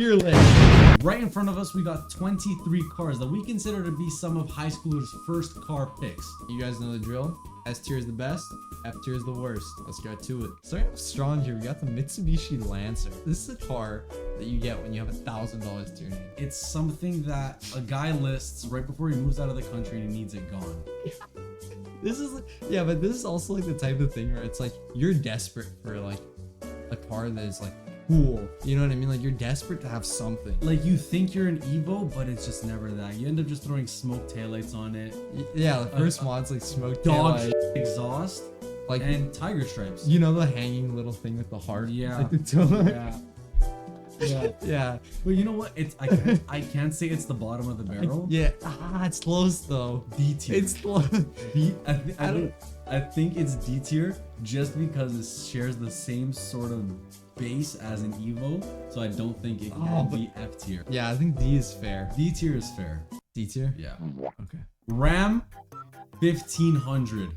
tier list. Right in front of us, we got 23 cars that we consider to be some of high schoolers' first car picks. You guys know the drill. S tier is the best, F tier is the worst. Let's get to it. Starting off strong here, we got the Mitsubishi Lancer. This is a car that you get when you have $1,000 to your name. It's something that a guy lists right before he moves out of the country and he needs it gone. This is, yeah, but this is also like the type of thing where it's like you're desperate for like a car that is like cool. You know what I mean? Like you're desperate to have something. Like you think you're an Evo, but it's just never that. You end up just throwing smoke taillights on it. Yeah, the first mod's like smoke Dog taillight, exhaust, like and tiger stripes. you know the hanging little thing with the heart. Yeah. Like the toe. Yeah. Yeah. Yeah. But you know what? It's I can't say it's the bottom of the barrel. Yeah. It's close though. D tier. It's close. I think it's D tier just because it shares the same sort of base as an Evo, so I don't think it can be F tier. Yeah, I think D is fair. D tier is fair. D tier? Yeah. Okay. Ram 1500.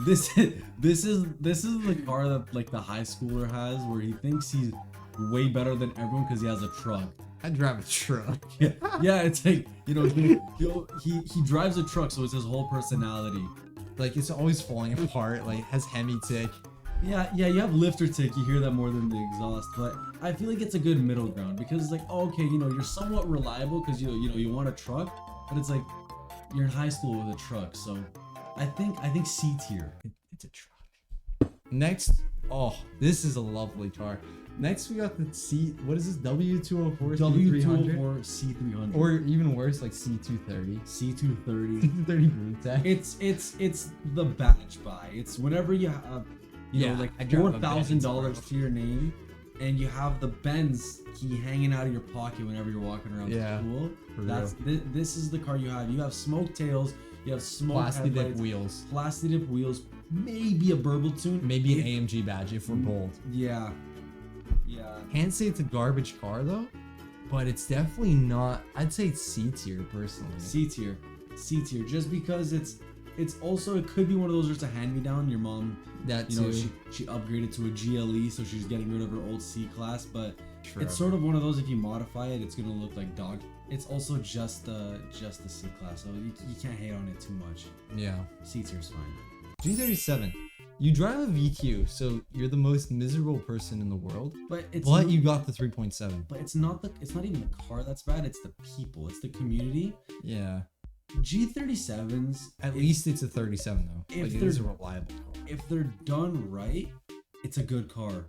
This is the car that like the high schooler has, where he thinks he's way better than everyone because he has a truck. I drive a truck. Yeah, it's like, you know, he drives a truck, so it's his whole personality. Like it's always falling apart. Like has Hemi tick. Yeah, you have lifter tick, you hear that more than the exhaust, but I feel like it's a good middle ground because it's like, oh, okay, you know, you're somewhat reliable because you know you want a truck, but it's like you're in high school with a truck, so I think C tier. It's a truck. Next, oh, this is a lovely car. Next, we got the what is this? W204, W204 C300, or even worse, like C230. C230. C230 Brute. It's the badge buy. It's whenever you have, you know, like $4,000 to your name, and you have the Benz key hanging out of your pocket whenever you're walking around school. This is the car you have. You have smoke tails. You have smoke plastic headlights, dip wheels, maybe a burble tune, maybe an AMG badge if we're bold. Yeah. Can't say it's a garbage car though, but it's definitely not. I'd say it's C tier personally. C tier, just because it's also, it could be one of those just a hand me down. Your mom, that you know, she upgraded to a GLE, so she's getting rid of her old C class, but it's sort of one of those, if you modify it, it's gonna look like dog. It's also just the C class, so you can't hate on it too much. Yeah, C tier's fine. G37. You drive a VQ, so you're the most miserable person in the world. But you got the 3.7. But it's not even the car that's bad. It's the people. It's the community. Yeah. G37s. At least it's a 37 though. If it is a reliable car. If they're done right, it's a good car.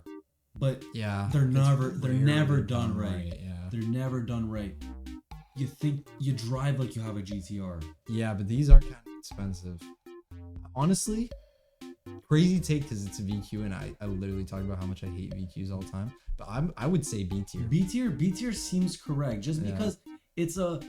But yeah, they're never done right. Yeah. They're never done right. You think you drive like you have a GTR. Yeah, but these are kind of expensive. Honestly, crazy take because it's a VQ, and I literally talk about how much I hate VQs all the time. But I would say B tier. B tier seems correct, just because it's one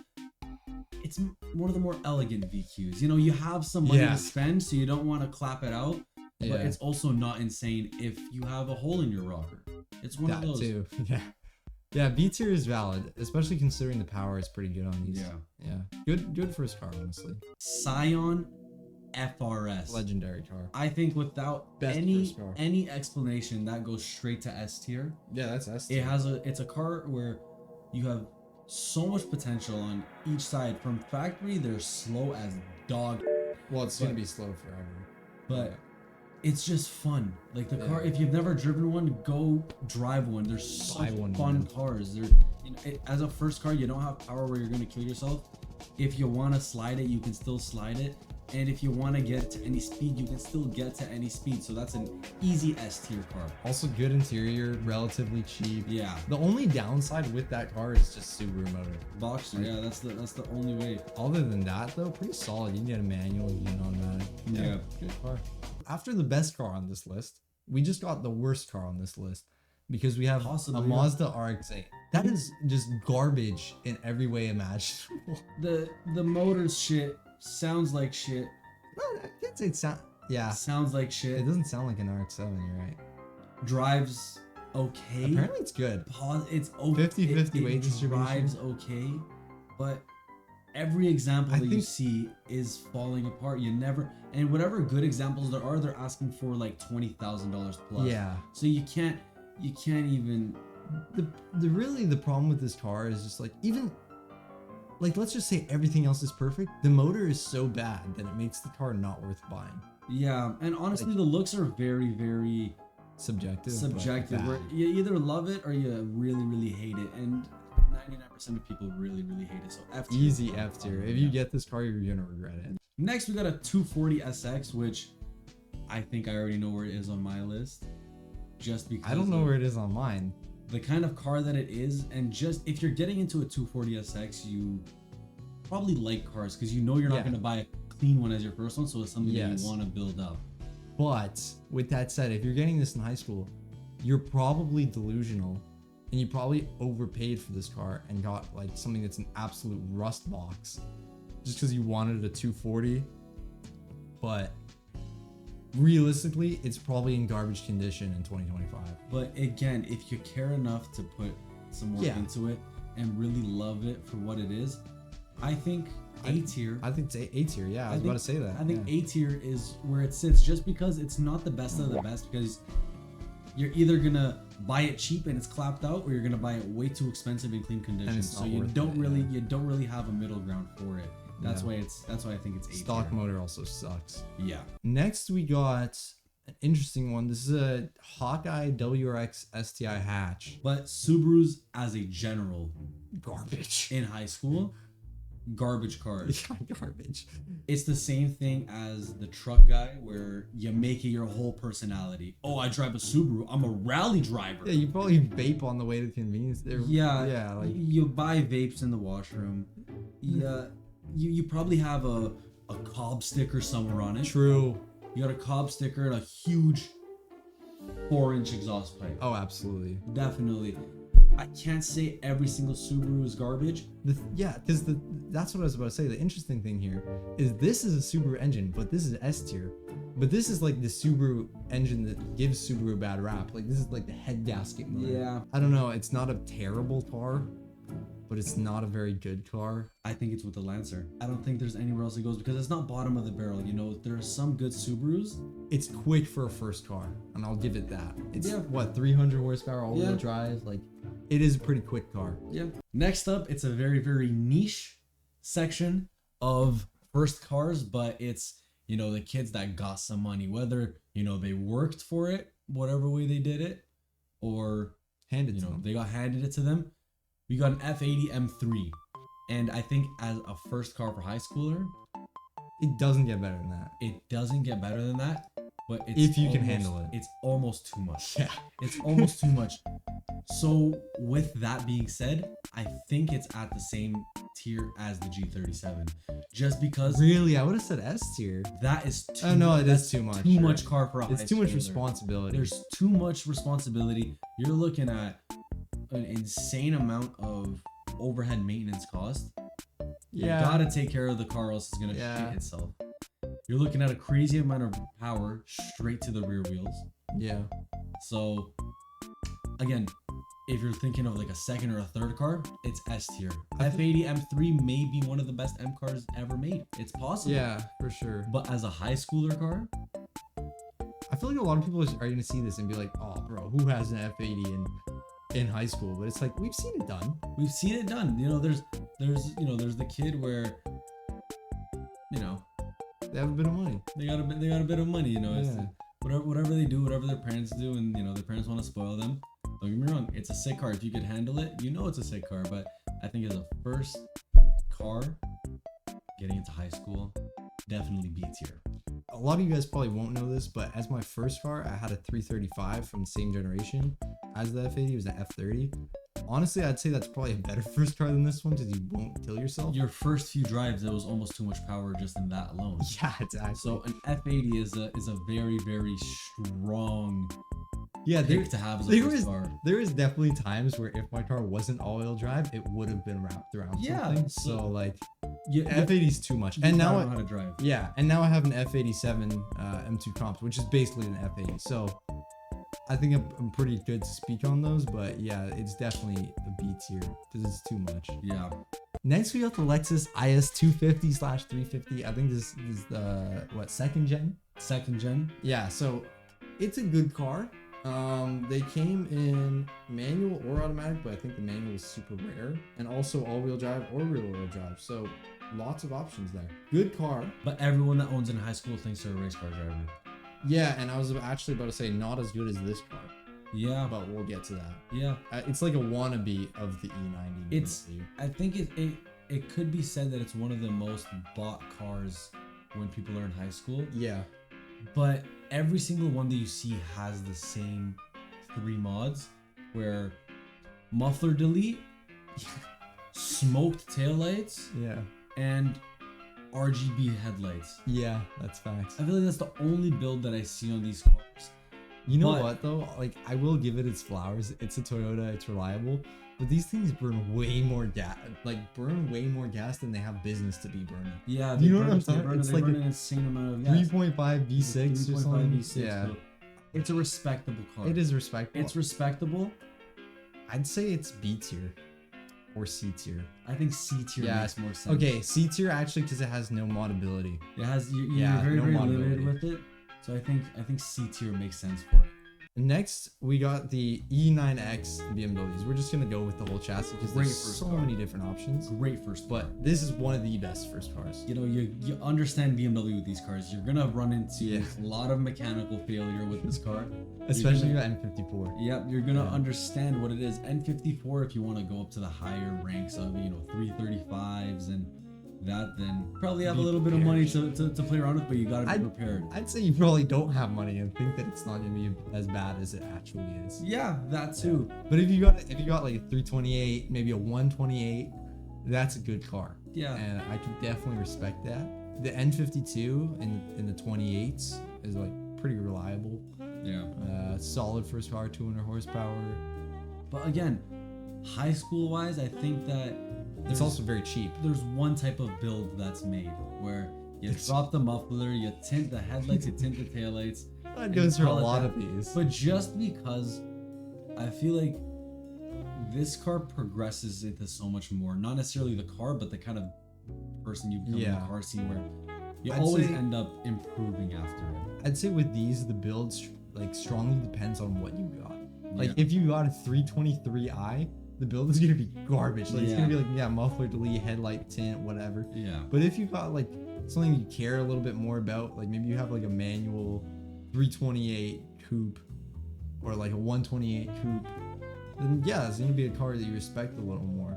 of the more elegant VQs. You know, you have some money to spend, so you don't want to clap it out. But it's also not insane if you have a hole in your rocker. It's one of those. Too. Yeah, B tier is valid, especially considering the power is pretty good on these. Yeah. Good first car, honestly. Scion FRS. Legendary car. I think without any explanation, that goes straight to S tier. Yeah, that's S tier. It's a car where you have so much potential on each side. From factory, they're slow as dog. Well, it's gonna be slow forever. But it's just fun. Like the car, if you've never driven one, go drive one. They're such fun cars. They're, you know, as a first car, you don't have power where you're gonna kill yourself. If you want to slide it, you can still slide it. And if you want to get to any speed, you can still get to any speed. So that's an easy S tier car. Also good interior, relatively cheap. Yeah. The only downside with that car is just Subaru motor. Boxster, yeah, that's the only way. Other than that though, pretty solid. You can get a manual, you can automatic. Yeah. Good car. After the best car on this list, we just got the worst car on this list. Because we have a Mazda RX8. That is just garbage in every way imaginable. The motor's shit. Sounds like shit. Well, I can't say it sounds like shit. It doesn't sound like an RX-7, you're right. Drives okay. Apparently it's good. It's okay. 50-50 weight distribution. Drives okay, but every example that you see is falling apart. And whatever good examples there are, they're asking for like $20,000 plus. Yeah. So you can't even the problem with this car is just like, even like, let's just say everything else is perfect, the motor is so bad that it makes the car not worth buying. Yeah, and honestly, the looks are very, very subjective. Where you either love it or you really, really hate it, and 99% of people really, really hate it. So F tier. Easy F tier. If you get this car, you're gonna regret it. Next, we got a 240 SX, which I think I already know where it is on my list. Just because I don't know where it is on mine. The kind of car that it is, and just if you're getting into a 240 SX, you probably like cars because you know you're not going to buy a clean one as your first one, so it's something that you want to build up. But with that said, if you're getting this in high school, you're probably delusional, and you probably overpaid for this car and got like something that's an absolute rust box just because you wanted a 240. But realistically, it's probably in garbage condition in 2025. But again, if you care enough to put some work into it and really love it for what it is, I think A tier. I think it's A tier. Yeah, I was about to say that. I think A tier is where it sits, just because it's not the best of the best. Because you're either gonna buy it cheap and it's clapped out, or you're gonna buy it way too expensive in clean condition. So you don't really have a middle ground for it. That's why I think it's A tier. Stock motor also sucks. Yeah. Next we got an interesting one. This is a Hawkeye WRX STI hatch. But Subarus as a general, garbage. In high school, garbage cars. Garbage. It's the same thing as the truck guy, where you make it your whole personality. Oh, I drive a Subaru. I'm a rally driver. Yeah, you probably vape on the way to the convenience. Yeah. Like, you buy vapes in the washroom. Yeah. You probably have a Cobb sticker somewhere on it. True. You got a Cobb sticker and a huge 4-inch exhaust pipe. Oh, absolutely. Definitely. I can't say every single Subaru is garbage. Because that's what I was about to say. The interesting thing here is this is a Subaru engine, but this is S tier. But this is like the Subaru engine that gives Subaru a bad rap. Like, this is like the head gasket motor. Yeah. I don't know. It's not a terrible car, but it's not a very good car. I think it's with the Lancer. I don't think there's anywhere else it goes, because it's not bottom of the barrel. You know, there are some good Subarus. It's quick for a first car, and I'll give it that. It's 300 horsepower all-wheel drive. Like, it is a pretty quick car. Yeah. Next up, it's a very, very niche section of first cars, but it's, you know, the kids that got some money, whether, you know, they worked for it, whatever way they did it, or handed to them. They got handed it to them. We got an F80 M3, and I think as a first car for high schooler, it doesn't get better than that. It doesn't get better than that, but it's if you can handle it. It's almost too much. Yeah. It's almost too much. So with that being said, I think it's at the same tier as the G37, just because. Really, I would have said S tier. That is too. Oh no, it is too much. Too much car for a high schooler. It's too much responsibility. There's too much responsibility. You're looking at an insane amount of overhead maintenance cost. Yeah. You gotta take care of the car, else it's gonna shit itself. You're looking at a crazy amount of power straight to the rear wheels. Yeah. So, again, if you're thinking of like a second or a third car, it's S tier. F80 M3 may be one of the best M cars ever made. It's possible. Yeah, for sure. But as a high schooler car, I feel like a lot of people are gonna see this and be like, "Oh, bro, who has an F80 in high school?" But it's like, we've seen it done. We've seen it done. You know, there's the kid where, you know, they have a bit of money. They got a bit of money. You know, it's whatever they do, whatever their parents do, and you know their parents want to spoil them. Don't get me wrong, it's a sick car. If you could handle it, you know it's a sick car. But I think as a first car, getting into high school, definitely B tier. A lot of you guys probably won't know this, but as my first car, I had a 335 from the same generation as the F80. It was an F30. Honestly, I'd say that's probably a better first car than this one, because you won't kill yourself. Your first few drives, there was almost too much power just in that alone. Yeah, exactly. So an F80 is a very, very strong pick to have as a first car. There is definitely times where if my car wasn't all-wheel drive, it would have been wrapped around something. So like, F80 is too much. And now I know how to drive. Yeah, and now I have an F87 M2 Comp, which is basically an F80. So I think I'm pretty good to speak on those, but yeah, it's definitely a B tier because it's too much. Yeah. Next, we got the Lexus IS 250/350. I think this is the second gen? Second gen. Yeah, so it's a good car. They came in manual or automatic, but I think the manual is super rare, and also all-wheel drive or rear-wheel drive. So lots of options there. Good car. But everyone that owns in high school thinks they're a race car driver. Yeah, and I was actually about to say not as good as this car. Yeah, But we'll get to that. yeah. It's like a wannabe of the E90. It's. I think it could be said that it's one of the most bought cars when people are in high school. Yeah. But every single one that you see has the same 3 mods, where muffler delete, smoked taillights, Yeah. and RGB headlights. Yeah, that's facts. I feel like that's the only build that I see on these cars. You know But- what though? Like I will give it its flowers. It's a Toyota. It's reliable. But these things burn way more gas. Like burn way more gas than they have business to be burning. Yeah, You know what I'm talking? It's They like burn a an insane amount of gas. 3.5 V6 or something. V6, Yeah, so it's a respectable car. it is respectable. It's respectable. I'd say it's B tier or C tier. I think C tier Yeah, makes more sense. Okay, C tier actually because it has no modability. It has you're Yeah, very no very modability. limited with it. So I think C tier makes sense for it. Next, we got the E9X BMWs. We're just gonna go with the whole chassis because Great there's first so car. many different options. Great first, But this is one of the best first cars. you know you understand BMW with these cars. You're gonna run into Yeah. a lot of mechanical failure with this car. Especially You're the N54. Yep, you're gonna Yeah. understand what it is. N54, if you want to go up to the higher ranks of 335s and that, then probably have a Be little bit of money prepared. to play around with, but you gotta be I'd- prepared. I'd say you probably don't have money and think that it's not gonna be as bad as it actually is. Yeah, that too. But if you got like a 328, maybe a 128, that's a good car. Yeah. And I can definitely respect that. The N52 in the 28s is like pretty reliable. Yeah. Solid first car, 200 horsepower. But again, high school wise, I think that It's also very cheap. there's one type of build that's made where you It's- drop the muffler, you tint the headlights, you tint the taillights. It goes through a call it lot that. of these. But just because I feel like this car progresses into so much more, not necessarily the car, but the kind of person you become in Yeah. the car scene where you I'd always say- end up improving after it. I'd say with these, the build like strongly depends on what you got. Like Yeah. if you got a 323i, the build is gonna be garbage. Like it's Yeah. gonna be like muffler delete, headlight tint, whatever. Yeah. But if you got like something you care a little bit more about, like maybe you have like a manual 328 coupe or like a 128 coupe, then yeah, it's gonna be a car that you respect a little more.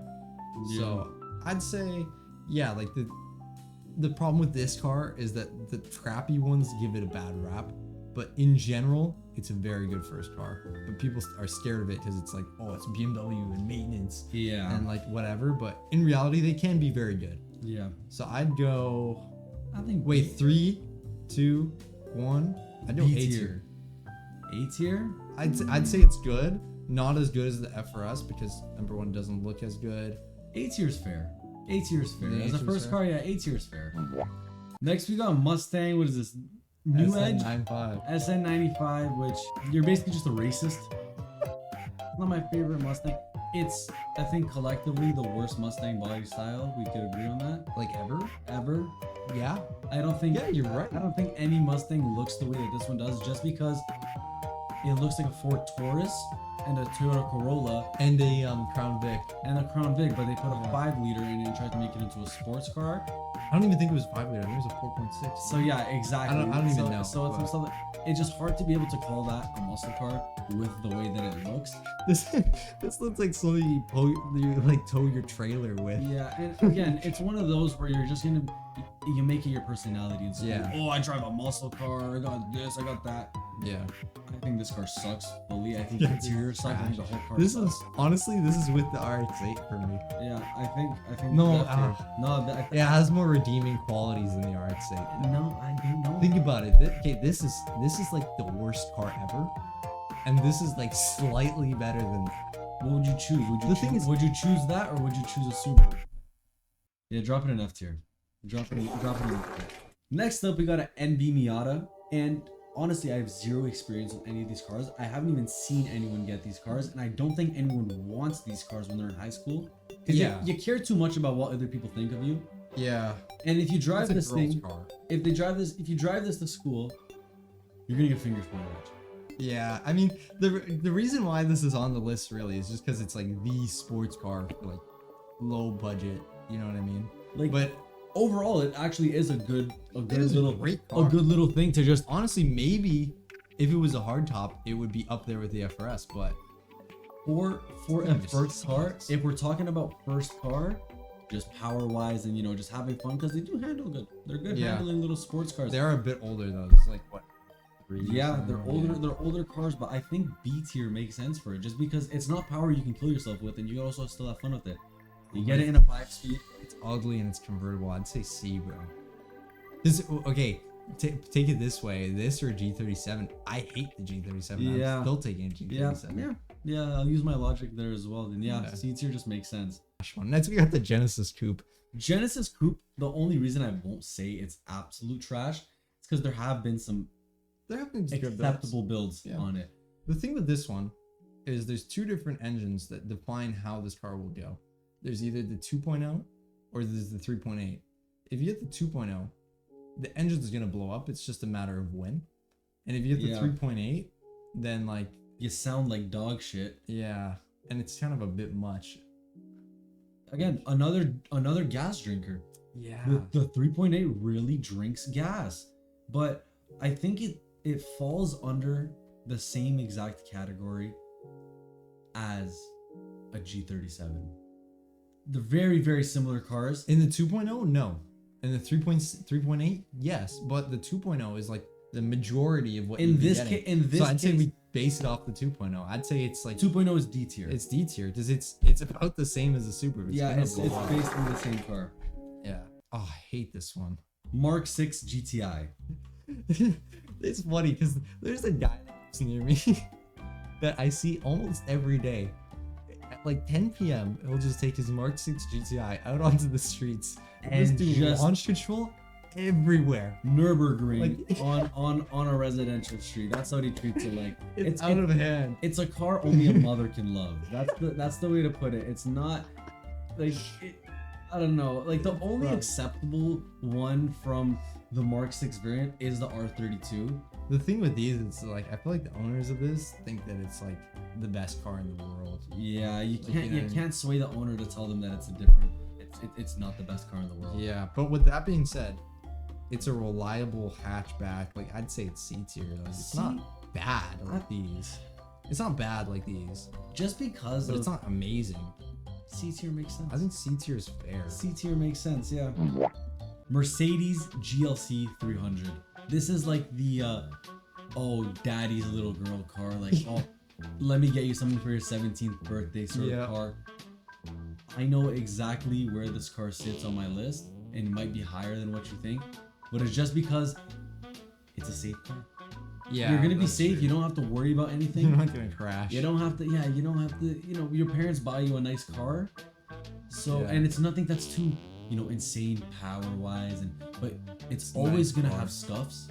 So I'd say like the problem with this car is that the trappy ones give it a bad rap, but in general it's a very good first car. But people are scared of it because it's like, oh, it's BMW and maintenance Yeah. and like whatever, but in reality they can be very good. Yeah. So I'd go I think wait 3 2 1. I'd go B A tier. tier. A tier? I'd say it's good, not as good as the FRS because number one doesn't look as good. A tier's fair. A tier's fair. Yeah, As a A tier's first fair. ar, yeah, A tier's fair. Next we got Mustang. What is this? New Edge? SN95. SN95, which you're basically just a racist. It's not my favorite Mustang. It's, I think, collectively the worst Mustang body style. We could agree on that. Like Ever. Yeah. I don't think. Yeah, you're right. I don't think any Mustang looks the way that this one does, just because it looks like a Ford Taurus and a Toyota Corolla And a Crown Vic. and a Crown Vic, but they put a 5-liter in it and tried to make it into a sports car. I don't even think it was 5 liter. I think it was a 4.6. So yeah, exactly. I don't even know, So but- it's some stuff it's just hard to be able to call that a muscle car with the way that it looks. This looks like something you like tow your trailer with. Yeah, and again, it's one of those where you're just gonna you make it your personality and say, Yeah. oh, I drive a muscle car, I got this, I got that. Yeah. I think this car sucks fully. I think Yeah, the interior sucks. I think the whole car This sucks. is honestly this is with the RX8 for me. Yeah, I think No, that It has more redeeming qualities than the RX8. no, I don't know. Think about it. This is like the worst car ever, and this is like slightly better than that. What would you choose? Would you choose that or would you choose a Subaru? Yeah, drop it in F tier. Drop it in F tier. Next up, we got an NB Miata, and honestly, I have zero experience with any of these cars. I haven't even seen anyone get these cars, and I don't think anyone wants these cars when they're in high school. 'Cause Yeah. you care too much about what other people think of you. Yeah. And if you drive this thing, car. if you drive this to school, you're gonna get fingers pointed at you. Yeah, I mean, the reason why this is on the list really is just because it's like the sports car for like low budget. You know what I mean? Like, But overall, it actually is a good is a little great a car. good little thing to just. honestly, maybe if it was a hardtop, it would be up there with the FRS. But For Yeah, a just first car, sucks. if we're talking about first car, just power wise and just having fun, because they do handle good. They're good Yeah. handling little sports cars. they are a bit older though. It's like what? 3 years Yeah, now? they're older. They're older cars, but I think B tier makes sense for it, just because it's not power you can kill yourself with, and you also still have fun with it. You get it in a 5-speed. It's ugly and it's convertible. I'd say C, bro. Okay, take it this way. This or G37. I hate the G37. Yeah. I'm still taking a G37. Yeah. I'll use my logic there as well. Then Yeah. C tier just makes sense. Next, we got the Genesis Coupe. Genesis Coupe. The only reason I won't say it's absolute trash is because there have been some There have been good builds. acceptable builds Yeah. on it. The thing with this one is there's two different engines that define how this car will go. There's either the 2.0 or there's the 3.8. If you get the 2.0, the engine's gonna blow up. It's just a matter of when. And if you get the Yeah. 3.8, then like You sound like dog shit. yeah, and it's kind of a bit much. Again, another gas drinker. Yeah. The 3.8 really drinks gas, but I think it falls under the same exact category as a G37. They're very, very similar cars. In the 2.0, no. In the 3.8, yes, but the 2.0 is like the majority of what In you'd be this getting. case, in this So I'd say case, we base it off the 2.0. I'd say it's like 2.0 is D tier. it's D tier because it's about the same as the Super. It's Yeah, gonna it's blow up. basically the same car. Yeah. Oh, I hate this one. Mark 6 GTI. It's funny because there's a guy that lives near me that I see almost every day. At like 10 p.m., he'll just take his Mark 6 GTI out onto the streets And do just- launch control everywhere. Nürburgring Like- on a residential street. That's how he treats it. Like It's out of hand. it's a car only a mother can love. That's the way to put it. It's not like I don't know. Like the only Right. acceptable one from the Mark 6 variant is the R32. The thing with these is like I feel like the owners of this think that it's like the best car in the world. Yeah, you Like, can't you know what I mean? can't sway the owner to tell them that it's a different. It's not the best car in the world. Yeah, but with that being said, it's a reliable hatchback. Like I'd say it's C tier. Like it's C- not bad like these. It's not bad like these, Just because but of it's not amazing. C tier makes sense. I think C tier is fair. C tier makes sense, yeah. Mercedes GLC 300. This is like the oh daddy's little girl car, like oh let me get you something for your 17th birthday sort Yeah. of car. I know exactly where this car sits on my list, and it might be higher than what you think, but it's just because it's a safe car. Yeah, You're gonna be that's safe. true. You don't have to worry about You're anything. not gonna crash. You don't have to. Yeah, you don't have to. Your parents buy you a nice car, so Yeah. and it's nothing that's too insane power wise, but it's It's a always nice gonna car. have stuffs.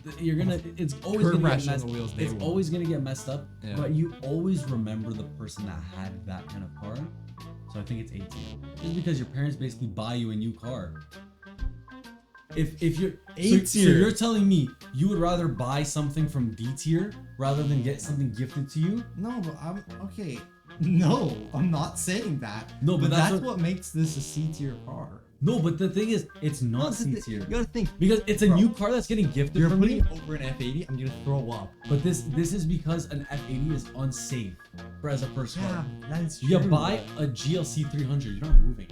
It's always Curb gonna rash get on messed. the wheels day It's one. always gonna get messed up. Yeah. But you always remember the person that had that kind of car. So I think it's 18. Just because your parents basically buy you a new car. If you're A so tier. you're telling me you would rather buy something from D tier rather than get something gifted to you? No, but I'm okay. No, I'm not saying that. No, but that's what makes this a C tier car. No, but the thing is, it's not That's the C thing. tier You gotta think. because it's a Bro, new car that's getting gifted You're from putting me. it over an F80. I'm gonna throw up. But this is because an F80 is unsafe for as a first car. that is You buy a GLC 300, you're not moving.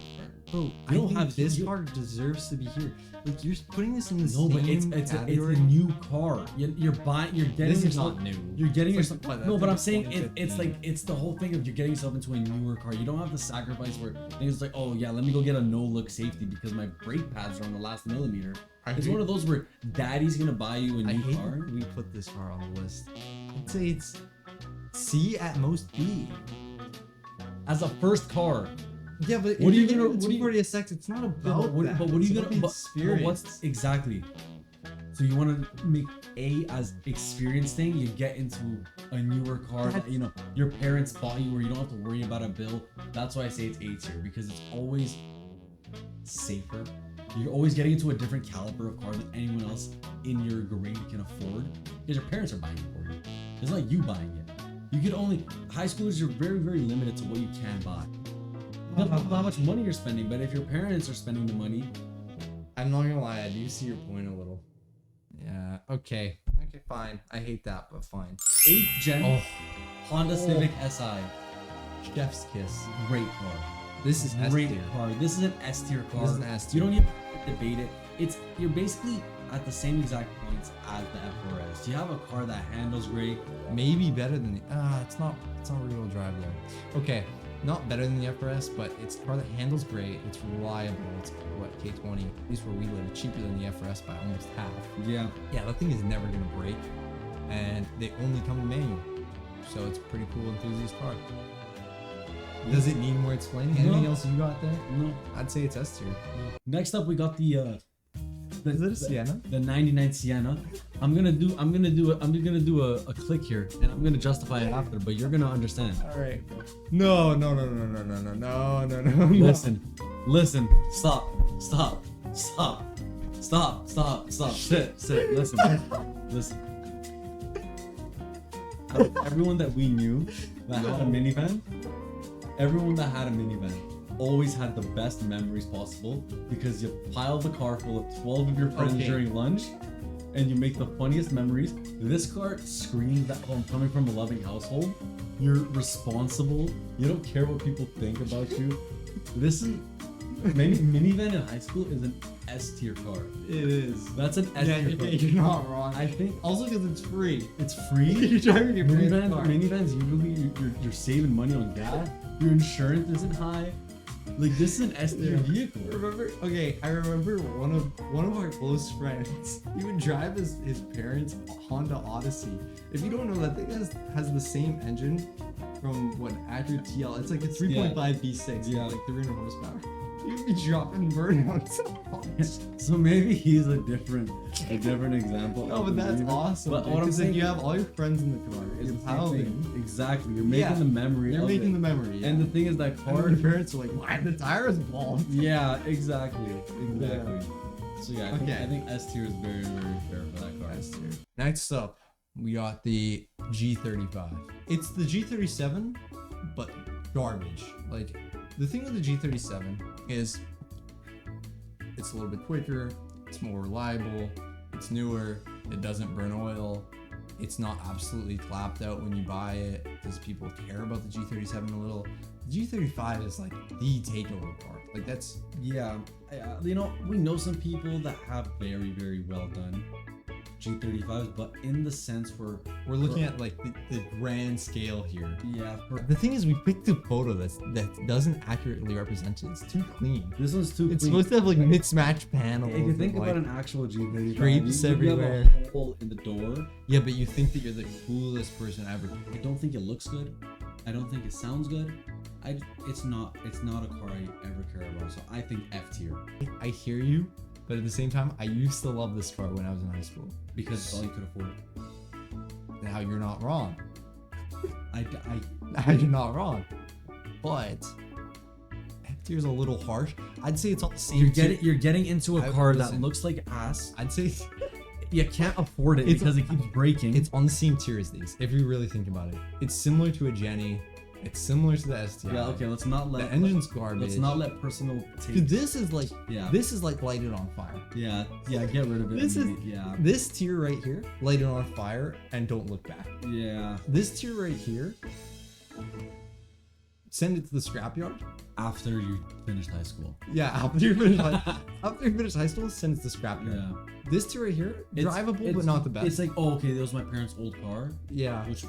Bro, You I don't think have- this you- car deserves to be here. Like you're putting this in the No, same but it's a category. new car. You're buying. You're getting This is yourself. not new. You're getting It's yourself. like, what, No, but I'm that's saying like it's 2015. like it's the whole thing of you're getting yourself into a newer car. You don't have to sacrifice where things like, oh yeah, let me go get a no-look safety because my brake pads are on the last millimeter. It's one of those where daddy's gonna buy you a I new hate car. when we put this car on the list. I'd say it's C at most B. As a first car. Yeah, but What are you if gonna- you're what are you- 240SX, it's not about that. But what are It's you about gonna? the But experience? what's exactly? So you want to make A as experience thing? You get into a newer car that your parents bought you, where you don't have to worry about a bill. That's why I say it's A tier because it's always safer. You're always getting into a different caliber of car than anyone else in your grade can afford because your parents are buying it for you. It's not you buying it. You could only high schoolers. You're very, very limited to what you can buy. Not how much money you're spending, but if your parents are spending the money, I'm not gonna lie, I do see your point a little. Yeah. Okay, fine. I hate that, but fine. 8th gen Honda Civic SI. Chef's kiss. Great car. This is Great S-tier. car. This is an S tier car. This is an S tier. You don't even debate it. You're basically at the same exact points as the FRS. You have a car that handles great. Maybe better than the. It's not rear-wheel drive though. Okay, not better than the FRS, but it's a car that handles great. It's reliable. It's what, K20. At least where we live, it's cheaper than the FRS by almost half. Yeah. Yeah, that thing is never gonna break, and they only come in manual, so it's a pretty cool enthusiast car. Does it need more explaining? Anything else you got there? No. I'd say it's S tier. Next up, we got the Is it a Sienna? The 99 Sienna. I'm gonna do a click here, and I'm gonna justify it after, but you're gonna understand. All right. No. Listen. Stop. Sit. Listen. Everyone that we knew that had a minivan, always had the best memories possible because you pile the car full of 12 of your friends during lunch and you make the funniest memories. This car screams that I'm coming from a loving household. You're responsible. You don't care what people think about you. This is minivan in high school is an S tier car. It is. That's an S tier car. You're not wrong. I think Also because it's free. it's free. You're driving your parents' car. Minivans, you're saving money on gas. Your insurance isn't high. Like, this is an S tier vehicle. I remember one of our close friends. He would drive his parents' Honda Odyssey. If you don't know, that thing has the same engine from what Acura TL. It's like a 3.5 V6. Yeah. Like 300 horsepower. You'd be dropping burnouts. So maybe he's a different example. No, but that's awesome. But what I'm saying, you have all your friends in the car. It's piling. Exactly. You're making the memory. You're making the memory. Yeah. And the thing is that car. Your parents are like, why the tires bald? Yeah, exactly. Yeah. So yeah, I think S tier is very, very fair for that car. S tier. Next up, we got the G35. It's the G37, but garbage. Like, the thing with the G37 is it's a little bit quicker, it's more reliable, it's newer, it doesn't burn oil, it's not absolutely clapped out when you buy it because people care about the G37 a little. The G35 is like the takeover car. Like, that's... Yeah, we know some people that have very, very well done G35s, but in the sense we're looking at like the grand scale here. Yeah. The thing is, we picked a photo that doesn't accurately represent it. It's too clean. This one's too clean. It's supposed to have like mismatched panels. If you think about an actual G35, drapes everywhere. You have a hole in the door. Yeah, but you think that you're the coolest person ever. I don't think it looks good. I don't think it sounds good. It's not a car I ever care about. So I think F tier. I hear you, but at the same time, I used to love this car when I was in high school because it's all you could afford. Now you're not wrong. You're not wrong, but F tier's a little harsh. I'd say it's on the same. You're getting into a car that looks like ass. I'd say you can't afford it because it keeps breaking. It's on the same tier as these, if you really think about it. It's similar to a Jenny. It's similar to the STI. Yeah, okay, let's not let... The engine's garbage. Let's not let personal taste... Dude, this is like light it on fire. Yeah, get rid of it. This tier right here, light it on fire and don't look back. Yeah. This tier right here, send it to the scrapyard. After you finished high school. Yeah, after you finish high school, send it to the scrapyard. Yeah. This tier right here, drivable but not the best. It's like, oh, okay, that was my parents' old car. Yeah. Which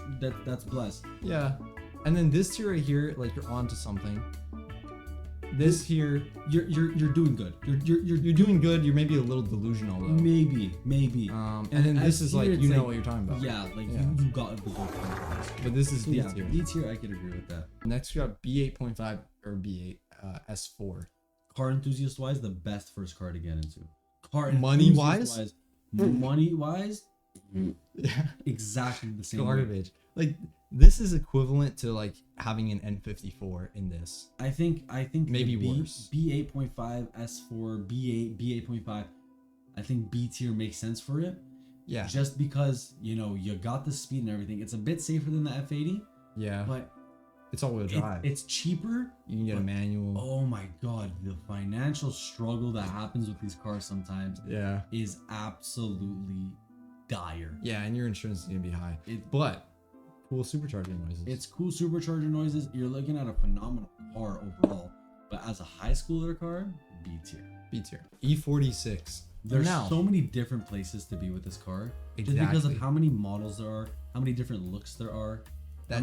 that's blessed. Yeah. And then this tier right here, like, you're onto something. This here, you're doing good. You're doing good. You're maybe a little delusional though. Maybe. And then this is like, you know what you're talking about. Yeah, like you got the good car. But this is D tier. D tier, I could agree with that. Next we got B8.5 or B8 S4. Car enthusiast wise, the best first car to get into. Money wise, yeah, exactly the same. Garbage. Like, this is equivalent to like having an N54 in this. I think maybe worse. B8.5 S4 B8 B8.5. I think B tier makes sense for it Yeah. Just because, you know, you got the speed and everything. It's a bit safer than the F80. Yeah. But it's all-wheel drive. It's cheaper. You can get a manual. Oh my god, the financial struggle that happens with these cars sometimes is absolutely dire. Yeah, and your insurance is gonna be high. But cool supercharging noises. It's cool supercharger noises. You're looking at a phenomenal car overall. But as a high schooler car, B tier. B tier. E46. There's so many different places to be with this car. Exactly. Just because of how many models there are, how many different looks there are.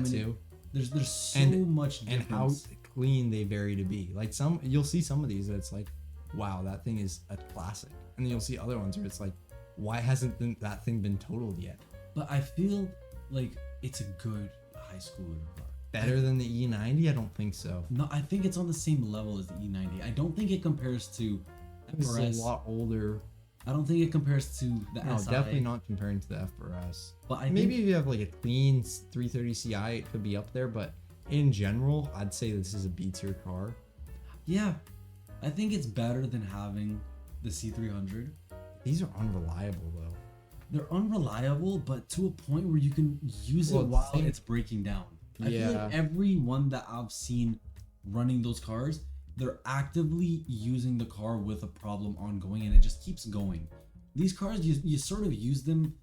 Too. There's so much difference. And how clean they vary to be. Like you'll see some of these that it's like, wow, that thing is a classic. And then you'll see other ones where it's like, why hasn't that thing been totaled yet? But I feel like it's a good high schooler car. Better than the E90? I don't think so. No, I think it's on the same level as the E90. I don't think it compares to FRS. It's a lot older. I don't think it compares to the SI. Definitely not comparing to the FRS. But maybe if you have like a clean 330 Ci, it could be up there. But in general, I'd say this is a B tier car. Yeah, I think it's better than having the C300. These are unreliable though. They're unreliable, but to a point where you can use it while it's breaking down. I feel like everyone that I've seen running those cars, they're actively using the car with a problem ongoing, and it just keeps going. These cars, you sort of use them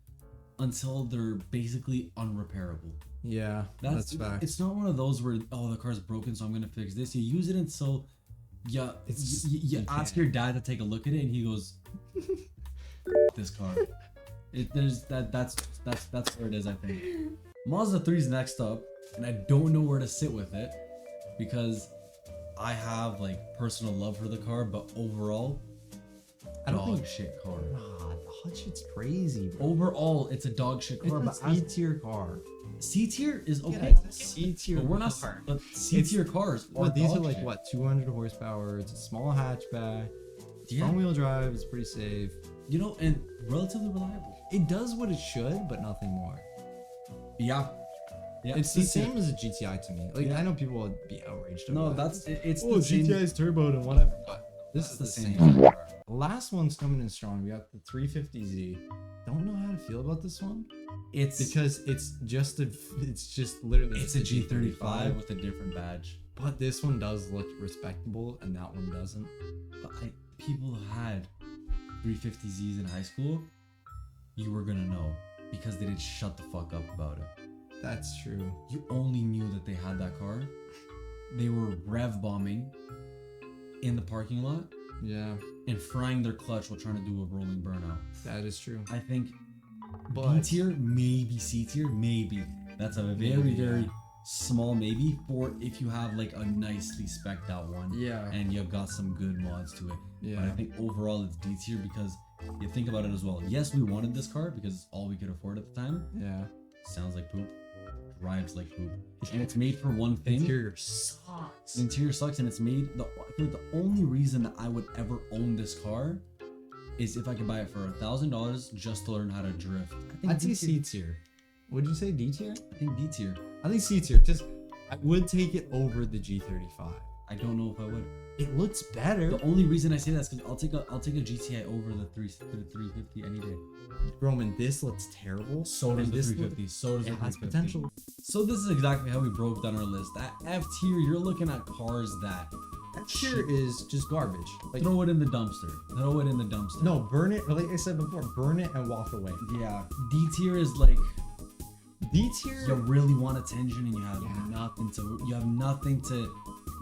until they're basically unrepairable. Yeah, that's facts. It's not one of those where, oh, the car's broken, so I'm gonna fix this. You use it until you ask your dad to take a look at it, and he goes, "This car." That's where it is, I think. Mazda 3 is next up, and I don't know where to sit with it because I have like personal love for the car, but overall, dog shit car. Nah, the hot shit's crazy, bro. Overall, it's a dog shit car, but C tier car. C tier is okay. Yeah, C tier. But we're not. But C tier cars. But these are like what, 200 horsepower. It's a small hatchback. Front wheel drive is pretty safe. You know, and relatively reliable. It does what it should, but nothing more. Yeah. It's the same as a GTI to me. Like I know people would be outraged. No, it's the GTI is turboed and whatever. But this is the same. Last one's coming in strong. We got the 350Z. Don't know how to feel about this one. It's because it's just literally it's a G35 with a different badge. But this one does look respectable, and that one doesn't. But people who had 350Zs in high school, you were gonna know because they didn't shut the fuck up about it. That's true. You only knew that they had that car. They were rev bombing in the parking lot. Yeah. And frying their clutch while trying to do a rolling burnout. That is true. I think B tier, maybe C tier, maybe. That's a very small maybe for if you have like a nicely specced out one. Yeah. And you've got some good mods to it. Yeah. But I think overall it's D tier because you think about it as well. Yes, we wanted this car because it's all we could afford at the time. Yeah. Sounds like poop. Drives like poop. And it's made for one thing. Interior sucks. The interior sucks, and it's made. I feel like the only reason that I would ever own this car is if I could buy it for $1,000 just to learn how to drift. I'd say C tier. Would you say D tier? I think D tier. I think C tier. Just I would take it over the G35. I don't know if I would. It looks better. The only reason I say that is because I'll take a GTI over the 350 any day. Roman, this looks terrible. So does the 350. So does the 350. It has potential. So this is exactly how we broke down our list. At F tier, you're looking at cars that F tier is just garbage. Like, throw it in the dumpster. Throw it in the dumpster. No, burn it. Like I said before, burn it and walk away. Yeah. D tier is like D tier. You really want attention and you have nothing to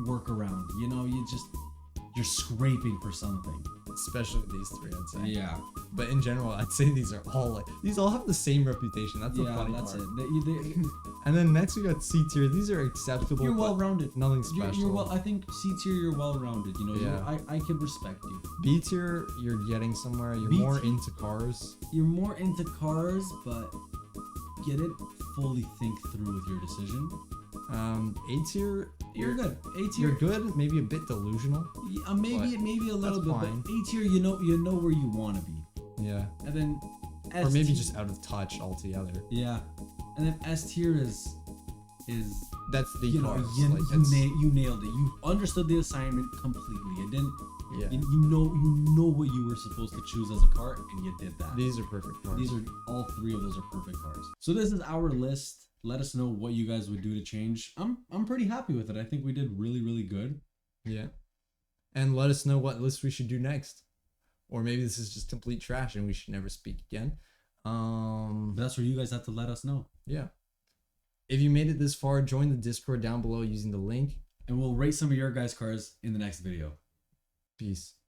work around. You know, you're scraping for something. Especially these three, I'd say. Yeah. But in general, I'd say these all have the same reputation. That's the funny part. It. And then next we got C tier. These are acceptable. You're well-rounded. Nothing special. I think C tier, you're well-rounded. You know, yeah. I could respect you. B tier, you're getting somewhere. You're more into cars. You're more into cars, but get it. Fully think through with your decision. A tier, you're good. A tier, you're good. Maybe a bit delusional. Yeah, maybe a little bit. Fine. But A tier, you know where you want to be. Yeah. And then or maybe just out of touch altogether. Yeah. And then S tier is is That's the you know cars. you, Like, you, that's, you nailed it. You understood the assignment completely. It didn't. yeah. You know what you were supposed to choose as a car, and you did that. These are perfect cars. These are all three of those are perfect cars. So this is our list. Let us know what you guys would do to change. I'm pretty happy with it. I think we did really good. Yeah. And let us know what list we should do next. Or maybe this is just complete trash and we should never speak again. But that's where you guys have to let us know. Yeah. If you made it this far, join the Discord down below using the link. And we'll rate some of your guys' cars in the next video. Peace.